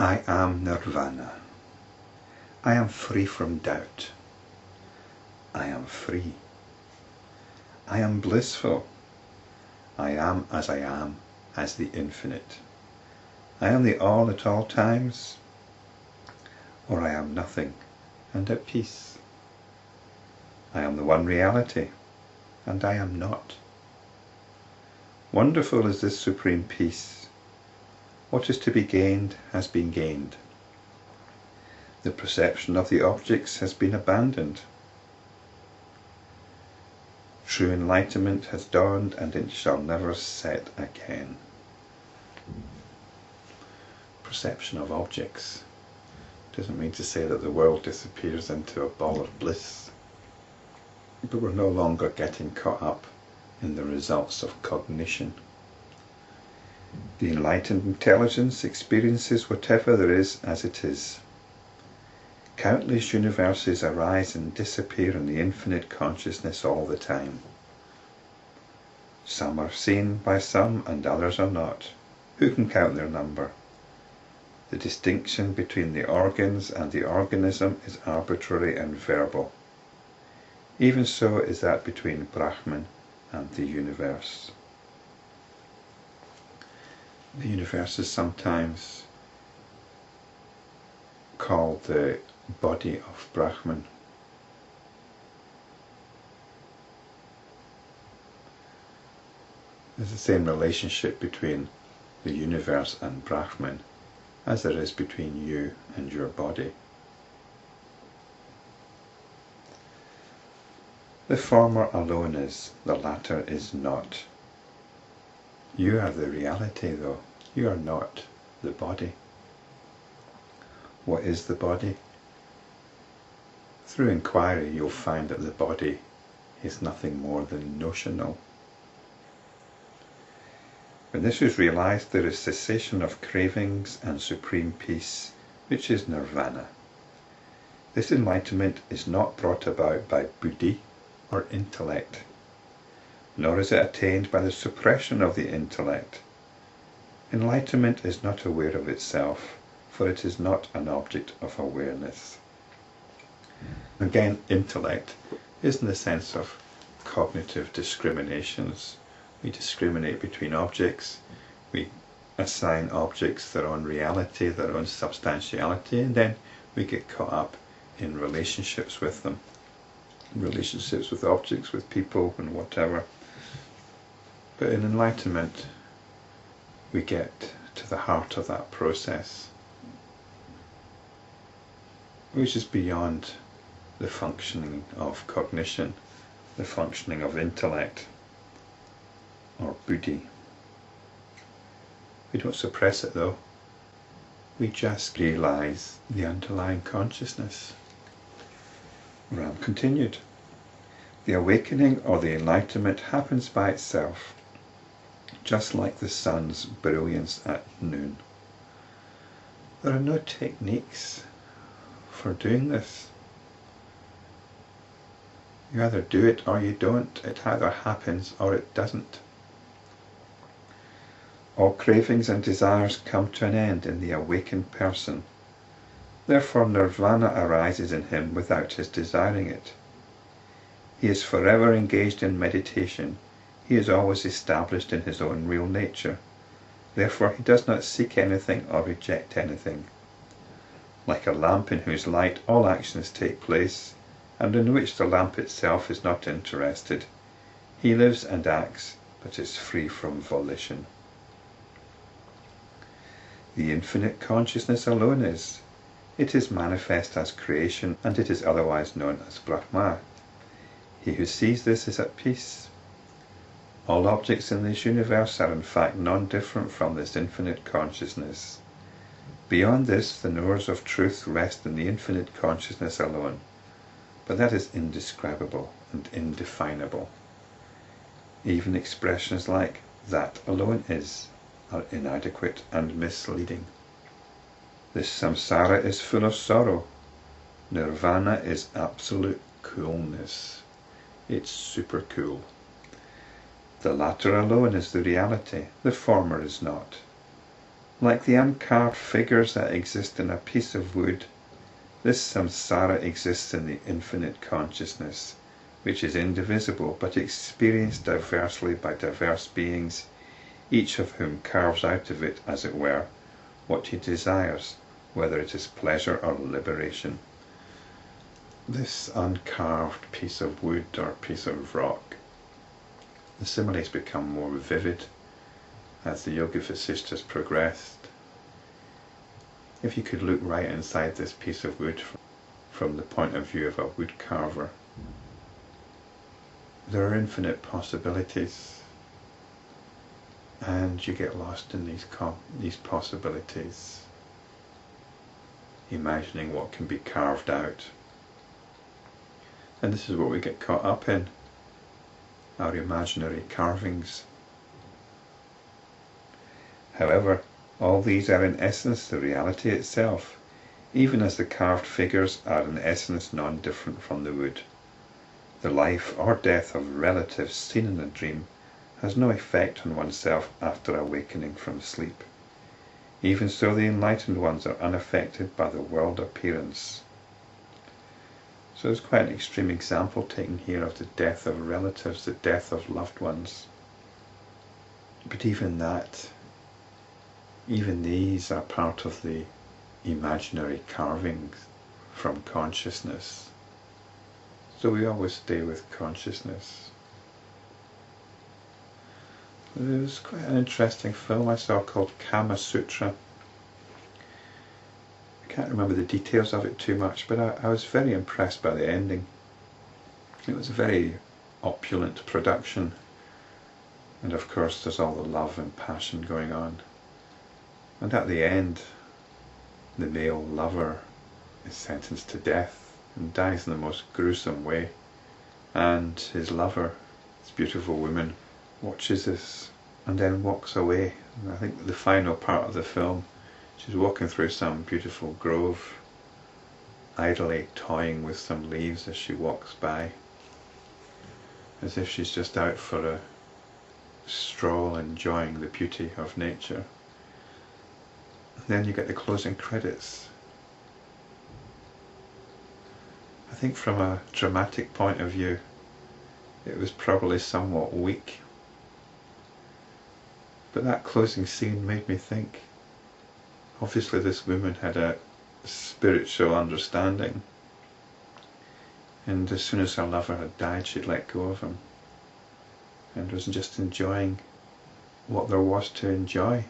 I am Nirvana. I am free from doubt. I am free. I am blissful. I am, as the infinite. I am the all at all times, or I am nothing and at peace. I am the one reality, and I am not. Wonderful is this supreme peace. What is to be gained has been gained. The perception of the objects has been abandoned. True enlightenment has dawned, and it shall never set again. Perception of objects doesn't mean to say that the world disappears into a ball of bliss, but we're no longer getting caught up in the results of cognition. The enlightened intelligence experiences whatever there is as it is. Countless universes arise and disappear in the infinite consciousness all the time. Some are seen by some and others are not. Who can count their number? The distinction between the organs and the organism is arbitrary and verbal. Even so is that between Brahman and the universe. The universe is sometimes called the body of Brahman. There's the same relationship between the universe and Brahman as there is between you and your body. The former alone is, the latter is not. You are the reality though, you are not the body. What is the body? Through inquiry you'll find that the body is nothing more than notional. When this is realized, there is cessation of cravings and supreme peace, which is Nirvana. This enlightenment is not brought about by buddhi or intellect, nor is it attained by the suppression of the intellect. Enlightenment is not aware of itself, for it is not an object of awareness. Again, intellect is in the sense of cognitive discriminations. We discriminate between objects, we assign objects their own reality, their own substantiality, and then we get caught up in relationships with them. Relationships with objects, with people, and whatever. But in enlightenment, we get to the heart of that process, which is beyond the functioning of cognition, the functioning of intellect, or buddhi. We don't suppress it though, we just realize the underlying consciousness. Ram continued, the awakening or the enlightenment happens by itself, just like the sun's brilliance at noon. There are no techniques for doing this. You either do it or you don't. It either happens or it doesn't. All cravings and desires come to an end in the awakened person. Therefore Nirvana arises in him without his desiring it. He is forever engaged in meditation. He is always established in his own real nature. Therefore he does not seek anything or reject anything. Like a lamp in whose light all actions take place, and in which the lamp itself is not interested, he lives and acts, but is free from volition. The infinite consciousness alone is. It is manifest as creation, and it is otherwise known as Brahman. He who sees this is at peace. All objects in this universe are in fact non-different from this infinite consciousness. Beyond this, the knowers of truth rest in the infinite consciousness alone, but that is indescribable and indefinable. Even expressions like "that alone is" are inadequate and misleading. This samsara is full of sorrow. Nirvana is absolute coolness. It's super cool. The latter alone is the reality, the former is not. Like the uncarved figures that exist in a piece of wood, this samsara exists in the infinite consciousness, which is indivisible but experienced diversely by diverse beings, each of whom carves out of it, as it were, what he desires, whether it is pleasure or liberation. This uncarved piece of wood or piece of rock, the similes become more vivid as the Yoga Vasishtas progressed. If you could look right inside this piece of wood from the point of view of a wood carver, there are infinite possibilities, and you get lost in these possibilities, imagining what can be carved out. And this is what we get caught up in, our imaginary carvings. However, all these are in essence the reality itself, even as the carved figures are in essence non-different from the wood. The life or death of relatives seen in a dream has no effect on oneself after awakening from sleep. Even so, the enlightened ones are unaffected by the world appearance. So there's quite an extreme example taken here of the death of relatives, the death of loved ones. But even these are part of the imaginary carvings from consciousness. So we always stay with consciousness. There was quite an interesting film I saw called Kama Sutra. I can't remember the details of it too much, but I was very impressed by the ending. It was a very opulent production, and of course there's all the love and passion going on. And at the end, the male lover is sentenced to death and dies in the most gruesome way. And his lover, this beautiful woman, watches this and then walks away. And I think the final part of the film, she's walking through some beautiful grove, idly toying with some leaves as she walks by, as if she's just out for a stroll, enjoying the beauty of nature. Then you get the closing credits. I think from a dramatic point of view, it was probably somewhat weak. But that closing scene made me think, obviously this woman had a spiritual understanding, and as soon as her lover had died, she'd let go of him, and was just enjoying what there was to enjoy.